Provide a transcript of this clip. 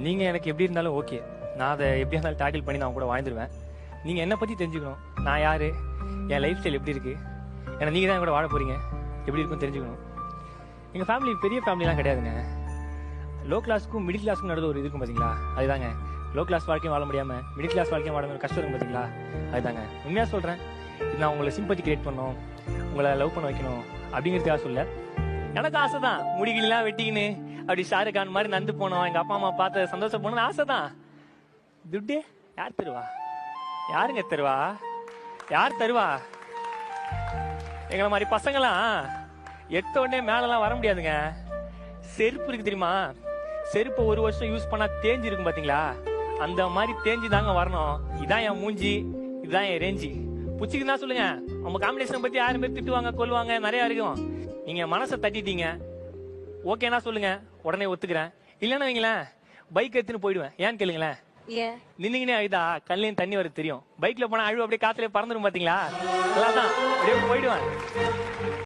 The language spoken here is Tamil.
நீங்க எனக்கு எப்படி இருந்தாலும் ஓகே. நான் அதை எப்படியா இருந்தாலும் டேக்கிள் பண்ணி நான் கூட வாழ்ந்துருவேன். நீங்க என்ன பத்தி தெரிஞ்சுக்கணும். நான் யாரு, என் லைஃப் ஸ்டைல் எப்படி இருக்கு, ஏன்னா நீங்க தான் கூட வாழ போறீங்க, எப்படி இருக்குன்னு தெரிஞ்சுக்கணும். எங்க ஃபேமிலி பெரிய ஃபேமிலிலாம் கிடையாதுங்க. லோ கிளாஸ்க்கும் மிடில் கிளாஸ்க்கும் நடுவில் ஒரு இது இருக்கும் பாத்தீங்களா, அதுதாங்க. லோ கிளாஸ் வாழ்க்கையும் வாழ முடியாம மிடில் கிளாஸ் வாழ்க்கையும் வாழ முடியாம கஷ்டம் இருக்கும் பாத்தீங்களா, அதுதாங்க. உண்மையா சொல்றேன், இது நான் உங்களை சிம்பத்தி கிரியேட் பண்ணணும், உங்களை லவ் பண்ண வைக்கணும் அப்படிங்கிறதுக்காக சொல்ல. எனக்கு ஆசை தான், முடிகளாம் வெட்டிக்கின்னு அப்படி ஷாருக் கான் மாதிரி நந்து போனோம், எங்க அப்பா அம்மா பார்த்து சந்தோஷம் போகணும்னு ஆசை தான். துட்டு யார் தருவா? யாருங்க தருவா? யார் தருவா? எங்களை மாதிரி பசங்களாம் எத்த உடனே மேலெல்லாம் வர முடியாதுங்க. செருப்பு இருக்கு தெரியுமா, செருப்பு ஒரு வருஷம் யூஸ் பண்ணா தேஞ்சு இருக்கும் பாத்தீங்களா, அந்த மாதிரி தேஞ்சு தாங்க வரணும். இதான் என் மூஞ்சி, இதுதான் என் ரேஞ்சி. புச்சிக்குன்னா சொல்லுங்க, நம்ம காம்பினேஷன் பத்தி 1000 பேர் திட்டுவாங்க, கொல்லுவாங்க, நிறைய இருக்கும். நீங்க மனசை தட்டிட்டீங்க, ஓகேனா சொல்லுங்க, உடனே ஒத்துக்கிறேன். இல்லன்னா வைங்களேன், பைக் எடுத்துன்னு போயிடுவேன். ஏன்னு கேளுங்களேன், நின்னீங்கன்னே அழுதா கண்ணிலையும் தண்ணி வருது தெரியும். பைக்ல போனா அழுவு அப்படியே காத்துலயே பறந்துடும் பாத்தீங்களா, அதான் அப்படியே போயிடுவேன்.